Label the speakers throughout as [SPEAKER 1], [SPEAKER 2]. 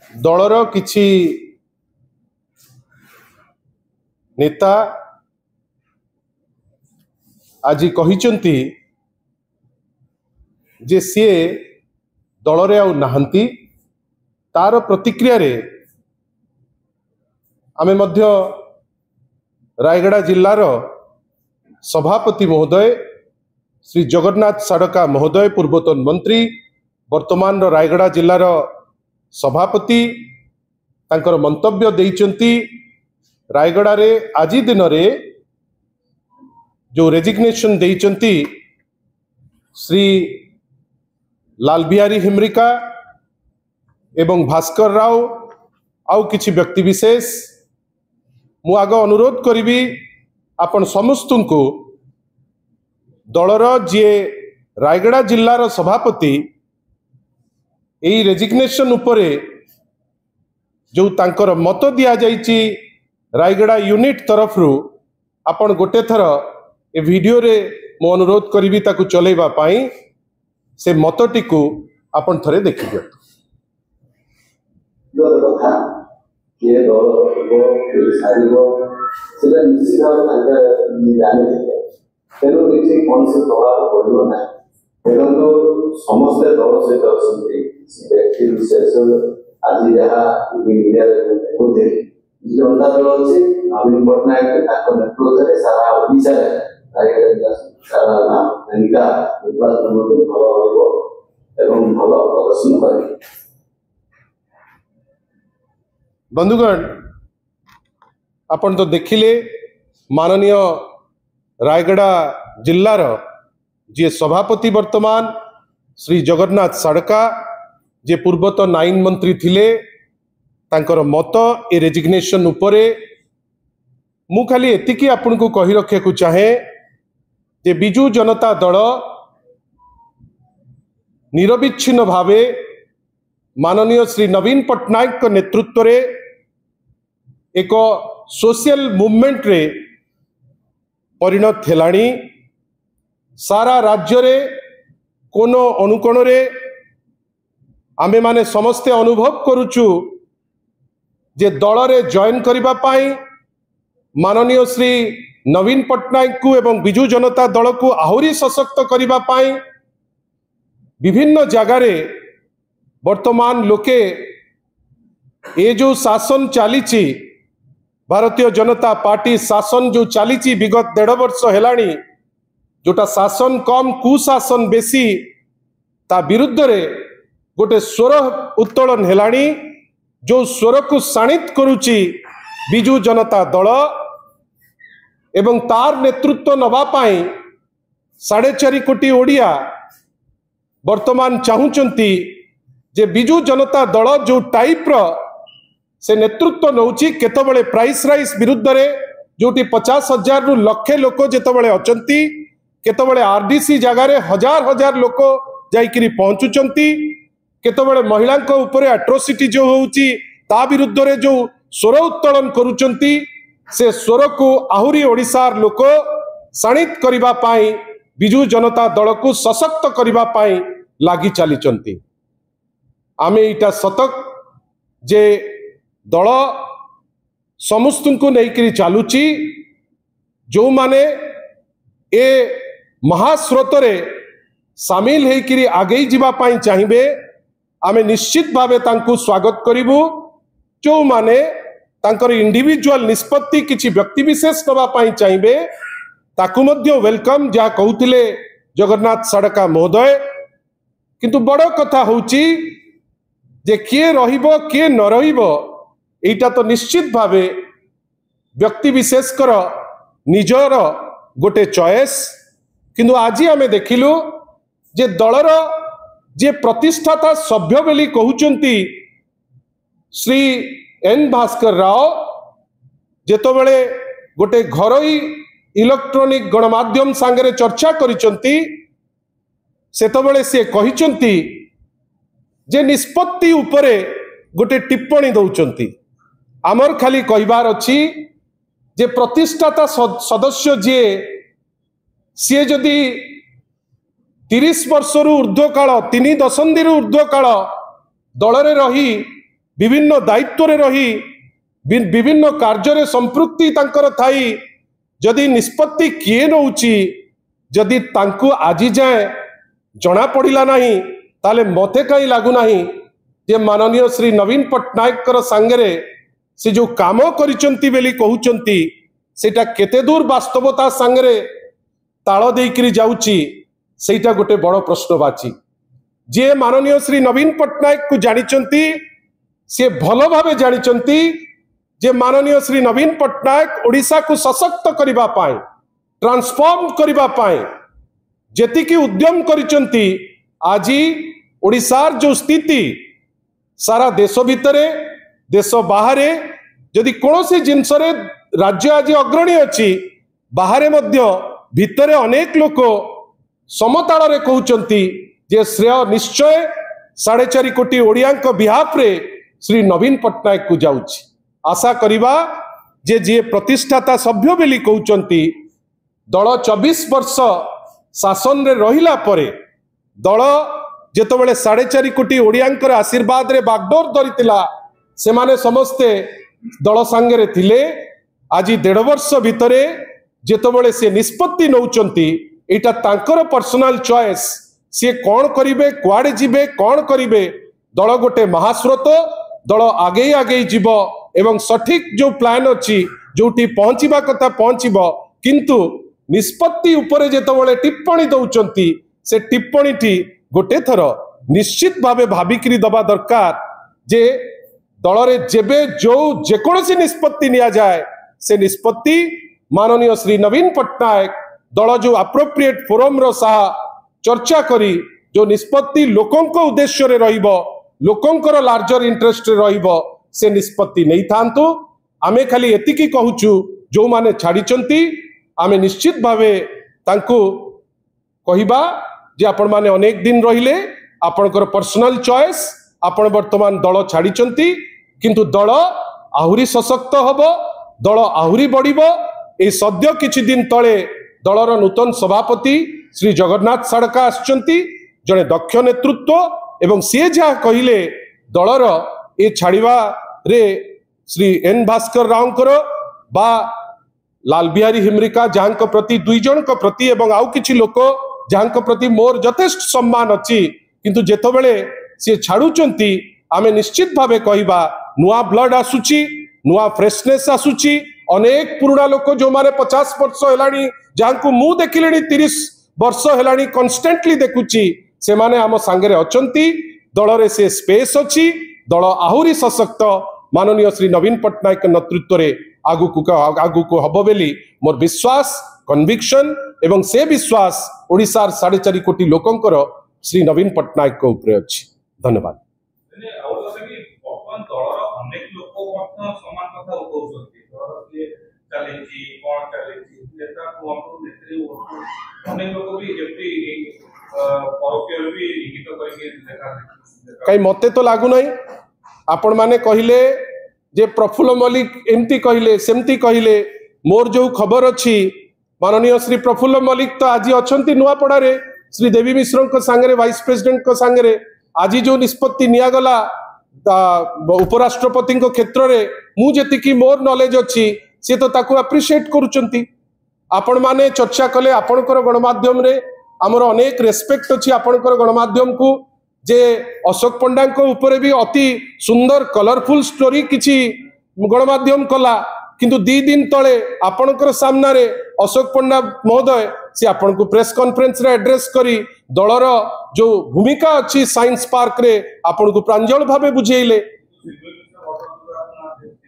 [SPEAKER 1] दलर किछि नेता आज कहिचंती जे सी दलरे आउ नाहंती तार प्रतिक्रिया रे आमे मध्य रायगड़ा जिल्लार सभापति महोदय श्री जगन्नाथ साड़का महोदय पूर्वतन मंत्री वर्तमान रायगड़ा जिल्लार सभापति तांकर मंतव्य देइचंती रायगड़ा रे आज दिन रे जो रेजिग्नेशन देइचंती श्री लाल बिहारी हिमरिका एवं भास्कर राव आउ किछि व्यक्ति विशेष मु आग अनुरोध करी आपण समस्त को दलर जी रायगड़ा जिल्लार सभापति यही रेजिग्नेशन उपरे जो तांकर मत दिया जाइछि रायगड़ा यूनिट तरफ रु आपण गोटे थर ए वीडियो रे मु अनुरोध करी ताकू चलेबा पाई से मतटी को आपण थरे देखि दियौ।
[SPEAKER 2] तेणु किसी कौन से प्रभाव पड़ो ना देखो समस्त दल सहित व्यक्ति विशेष आज जहाँ मीडिया देखुते जनता दल अच्छे नवीन पट्टनायक नेतृत्व में सारा ओडिशा सारा निर्वाचन भल भल प्रदर्शन कर।
[SPEAKER 1] बंधुगण आपण तो देखिले माननीय रायगड़ा जिल्लार जी सभापति वर्तमान श्री जगन्नाथ साड़का जे पूर्वतन आईन मंत्री थिले तांकर मत ए रेजिग्नेशन उपरे मु खाली एतिकी आपन को कहि रखे को चाहे जे बिजू जनता दल निरविच्छिन्न भावे माननीय श्री नवीन पट्टनायक नेतृत्व रे एक सोशल मूवमेंट रे परिणत हेलाणी सारा राज्य रे कोनो अनुकोण रे आमे माने समस्ते अनुभव करुचु जे दल रे जॉइन करिबा पाई माननीय श्री नवीन पट्टनायक को एवं बिजू जनता दल को आहुरी सशक्त करिबा पाई विभिन्न जगह रे वर्तमान लोके ए जो शासन चलीची भारतीय जनता पार्टी शासन जो चलीची विगत 1.5 वर्ष हेलाणी जोटा शासन कम कुशासन बेसी ता विरुद्ध रे गोटे स्वर उत्तोलन हेलाणी जो स्वर को शाणित करुची बिजू जनता दल एवं तार नेतृत्व नवा पाई 4.5 कोटी ओडिया वर्तमान चाहूचंती जे बिजू जनता दल जो टाइप रो से नेतृत्व नौची केतबळे प्राइस राइस विरुद्ध रे जोटी 50,000 रु लक्षे लोक जेतबळे अचंती केतबळे आरडीसी जगह रे हजार हजार लोक जाइकरी पहुंचुचंती केतबळे महिला को ऊपर एट्रोसिटी जो होउची ता विरुद्ध रे जो स्वर उत्तोलन करूचंती से स्वर को आहुरी ओडिसार लोक शाणित करिबा पाई बिजू जनता दल को सशक्त करिबा पाई लागी चलीचंती। आमे इटा सतक जे दल समस्त को नहीं चलुची जो माने ए महास्रोत रे सामिल होकर आगे जावाई चाहिए आमे निश्चित भावे तांको स्वागत करिबु जो माने तांकर इंडिविजुअल निष्पत्ति किछि व्यक्ति विशेष नवाई चाहिए ताकू मध्य वेलकम जहाँ कहते जगन्नाथ साड़का महोदय किंतु बड़ कथा होची जे किए रहिबो किए न रहिबो एटा तो निश्चित भावे व्यक्ति विशेषकर निजर गोटे चॉइस किंतु आज आमे देखिलु जे दलर जे प्रतिष्ठाता सभ्य बेली कहउचंती श्री एन भास्कर राव जेतबेले गोटे घरोई इलेक्ट्रॉनिक गणमाध्यम सांगरे चर्चा करिचंती सेतबेले से कहिचंती जे निष्पत्ति उपरे गोटे टिप्पणी दौचंती आमर खाली कहबार अच्छी जे प्रतिष्ठाता सदस्य जी सी जदि 30 वर्ष ऊर्ध्व काल 3 दशंधि ऊर्ध्व काल दल रे रही विभिन्न दायित्व रे रही विभिन्न कार्य संपृक्ति तांकर थाई जदि निष्पत्ति किए नौची जदि तांकु आज जाए जना पड़िला नहीं ताले मते कहीं लागू नहीं जे माननीय श्री नवीन पट्टनायक सांगरे से जो काम करिचंती बेली कहउचंती सेटा केते दूर वास्तवता सांगरे ताल देकरी जाउची सेटा गोटे बड़ प्रश्नवाची। जे माननीय श्री नवीन पट्टनायक को जानिचंती से भल भावे जानिचंती जे माननीय श्री नवीन पट्टनायक ओडिशा को सशक्त करिबा पाए ट्रांसफॉर्म करिबा पाए जेतिकी उद्यम करिचंती आज ओडिशार जो स्थिति सारा देश भितरे देश बाहरे जदि कोनोसी जिनस रे राज्य आज अग्रणी अच्छी बाहरे मध्य भितरे अनेक लोक समताल रे कहउचंती जे श्रेय निश्चय 4.5 कोटी ओडिया बिहाफ रे श्री नवीन पट्टनायक को जाउची। आशा करिबा जे जे प्रतिष्ठाता सभ्य बेली कहउचंती दल 24 वर्ष शासन रे रहिला परे दल जेतबेले 4.5 कोटी ओडियांकर आशीर्वाद रे बागडोर धरितिला से माने समस्ते दल सांगरे थिले। आज 1.5 वर्ष भितरे जेतबेले से निष्पत्ति नौचंती एटा तांकर पर्सनल चॉइस सी कौन करिवे कुआडे जिबे कौन करिवे दल गोटे महास्रोत दल आगे आगे जीव एवं सठिक जो प्लान अच्छी जोटी पहुंचीबा कथा पहुंचीबो किंतु निष्पत्ति उपरे जेतबेले टिप्पणी दउचंती से टिप्पणी टी गोटे थर निश्चित भावे भाविकी दबा दरकार जे दल रे जेबे जो जेकोसी निष्पत्ति निया जाए से निष्पत्ति माननीय श्री नवीन पट्टनायक दल जो अप्रोप्रिएट फोरम रो साहा चर्चा करी जो निष्पत्ति लोकंको उद्देश्य रे रहिबो लोकंकर लार्जर इंटरेस्ट रे रहिबो से निष्पत्ति नहीं थांतु। आमे खाली एतिकी कहूचु जो माने छाड़ीचंती आमे निश्चित भावे तांको कहिबा जे आपण माने अनेक दिन रहिले आपणकर पर्सनल चॉइस आपण वर्तमान दल छाड़ीचंती किंतु दल आहुरी सशक्त हबो दल आहुरी बढ़िबो। ए सद्य किछि दिन तळे दलर नूतन सभापति श्री जगन्नाथ साड़का आछंती जड़े दक्ष नेतृत्व एवं सी जहाँ कहले दलर ए छाड़वा रे श्री एन भास्कर रावकर बा लाल बिहारी हिमरिका जहाँ प्रति 2 जन प्रति एवं आउ किछि लोक जहाँ प्रति मोर यथेष्ट सम्मान अच्छी किंतु जेतबेले सी छाड़ुचंती आमे निश्चित भावे कहबा नुआ ब्लड आसुची नुआ फ्रेशनेस आसुची। अनेक पुराना लोक जो माने 50 वर्ष हेलानी जहाँ को मु देखिले 30 वर्ष हेलानी कन्स्टेंटली देखुची से माने आम सांगरे अचंती दल रे से स्पेस अच्छी दल आहुरी सशक्त माननीय श्री नवीन पट्टनायक नेतृत्व रे आगु को हब बेली मोर विश्वास कन्विक्शन एवं से विश्वास ओडिशार 4.5 कोटी लोकंकर श्री नवीन पट्टनायक को ऊपर अछि। धन्यवाद। कहीं मते तो लागू नहीं आपण माने कहले जे प्रफुल्ल मल्लिक एमती कहले सेमती कहले मोर जो खबर अच्छी माननीय श्री प्रफुल्ल मल्लिक तो आज अछंती नुआपड़ा रे श्री देवी मिश्र को सांगरे वाइस प्रेसिडेंट को सांगरे आज जो निष्पत्ति निया गला उपराष्ट्रपति को क्षेत्र रे मु जेतिकी मोर नॉलेज अच्छी से तो ताकू अप्रिशिएट करूचंती। आपण माने चर्चा कले आपणकर गणमाध्यम रे आमर अनेक रेस्पेक्ट अच्छी आपणकर गणमाध्यम को जे अशोक पंडा को ऊपर भी अति सुंदर कलरफुल स्टोरी किछि गणमाध्यम कला किंतु 2 दिन तले आपणकर सामना रे अशोक पंडा महोदय से आपण को प्रेस कॉन्फ्रेंस रे एड्रेस करी दलर जो भूमिका अच्छी साइंस पार्क रे आपण को प्रांजल भावे बुझेइले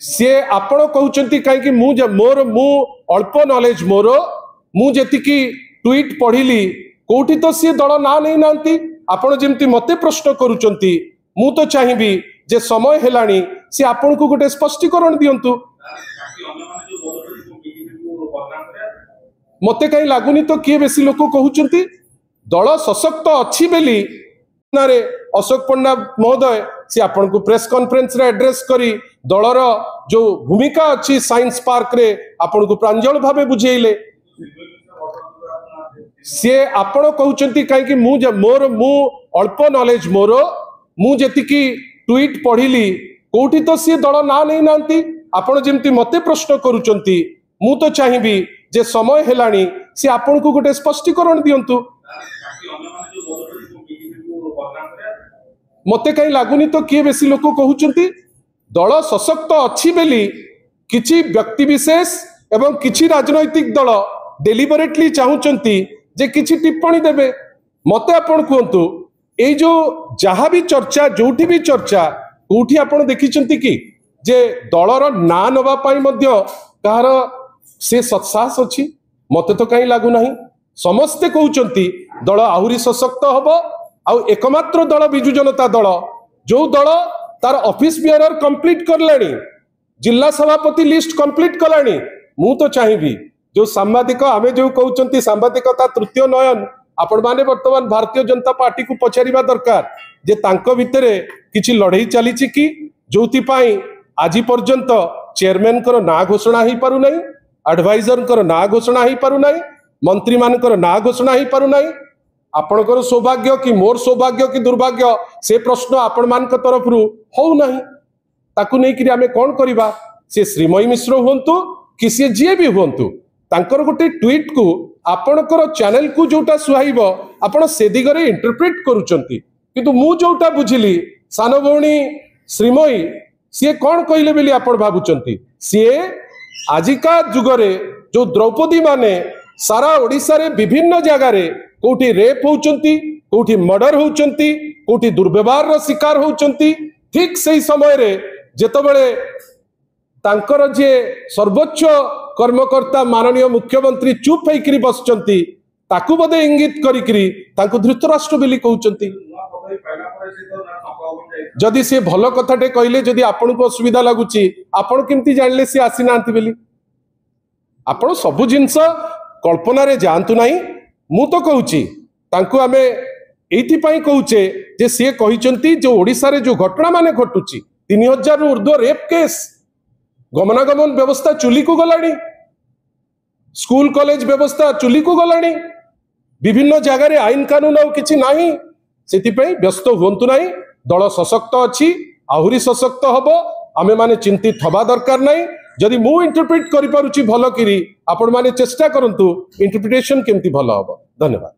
[SPEAKER 1] सी आपण कहउचंती काहे मोर मु अल्प नॉलेज मोर मु जेतिकी ट्वीट पढ़िली कोठी तो सी दल ना नहीं नांती आपण जेमती मते प्रश्न करूचंती मु तो चाहिबी जे समय हेलानी सी आपण को गोटे स्पष्टीकरण दियंतु। मते कहीं लागुनी तो किए बेसी लोक कहउचंती दल सशक्त अच्छी बेली नारे अशोक पंडा महोदय से आपण को प्रेस कॉन्फ्रेंस रे एड्रेस करी दलर जो भूमिका अच्छी साइंस पार्क रे आपण को प्रांजल भावे बुझेइले सी आपण कहउचंती काहे मोर मु अल्प नॉलेज मोर मु जेतिकी ट्वीट पढ़िली कोठी तो सी दल ना नहीं नांती आपण जेमती मते प्रश्न करूचंती मु तो चाहिबी जे समय हेलानी सी आपण को गोटे स्पष्टीकरण दियंतु मते कहीं लागुनी तो किए बेसी लोक कहउचंती दल सशक्त अच्छी बेली किछि व्यक्ति विशेष एवं किछि राजनैतिक दल डेलिबरेटली चाहूचंती जे किछि टिप्पणी देबे मते आपण कहंतु ए जो जहाँ भी चर्चा जोठी भी चर्चा कोठी आपण देखिचंती कि जे दलर ना नबा पाई मध्य कहार से सत्साहस अछि मते तो कहीं लागू नाही समस्ते कहउचंती दल आहुरी सशक्त हबो आ एकमात्र दल बिजु जनता दल जो दल तार ऑफिस बियरर कंप्लीट करलानी जिला सभापति लिस्ट कंप्लीट कलानी मु तो चाहिबी जो सांबादिक आमे जो कहउचंती सांबादिकता तृतीय नयन आपण माने वर्तमान भारतीय जनता पार्टी को पचारिबा दरकार जे तांको भितरे किछि लड़ाई चली कि जोथि पाई आज पर्यंत चेयरमैन कर ना घोषणा ही पारु नाही एडवाइजर कर ना घोषणा ही पारु नाही मंत्री मानकर ना घोषणा ही पारु नाही आपणकर सौभाग्य कि मोर सौभाग्य कि दुर्भाग्य से प्रश्न आपण मानक तरफ रु हो नाही ताकू नै कि आमे कोन करिबा से श्रीमयी मिश्र हुंतु कि से जे भी हुंतु तांकर गोटे ट्वीट को आपणकर चैनल को जोटा सुहाइबो आपण से दिगरे इंटरप्रेट करूचंती किंतु मु जोटा बुझिली सान भौणी श्रीमयी सी कौन कहले बेली आपण भाबुचंती सी आजिका जुगरे जो द्रौपदी माने सारा ओडिसा रे विभिन्न जगह रे कोठी रेप होउचंती कोठी मर्डर होउचंती कोठी दुर्व्यवहार रो शिकार होउचंती ठीक सही समय रे जेतबेले तांकर जे सर्वोच्च कर्मकर्ता माननीय मुख्यमंत्री चुप होइकरी बसचंती ताकू बदे इंगित करिकरी तांको धृतराष्ट्र बेली कहउचंती जदि से भल कथाटे कहले जदि आपण को असुविधा लगुची आपण केमती जानले से आसी नांती बेली आपण सब जिंस कल्पना रे जानतु नाही मु तो कहूची तांको आमे एथि पई कहूचे जे से कहिचंती जो ओडिसा रे जो घटना माने घटुची 3000 रु ऊर्ध्व रेप केस गमनागमन व्यवस्था चुली को गलानी स्कूल कॉलेज व्यवस्था चुली को गलानी विभिन्न जगह रे आईन कानून आ किछि नाही सेति पई व्यस्त हुंतु नाही दल सशक्त अछि आहुरी सशक्त हबो आमे माने चिंतित हबा दरकार नाही जदि मु इंटरप्रेट करि पारुची भलो किरी आपण माने चेष्टा करंतु इंटरप्रिटेशन केमती भलो हबो धन्यवाद।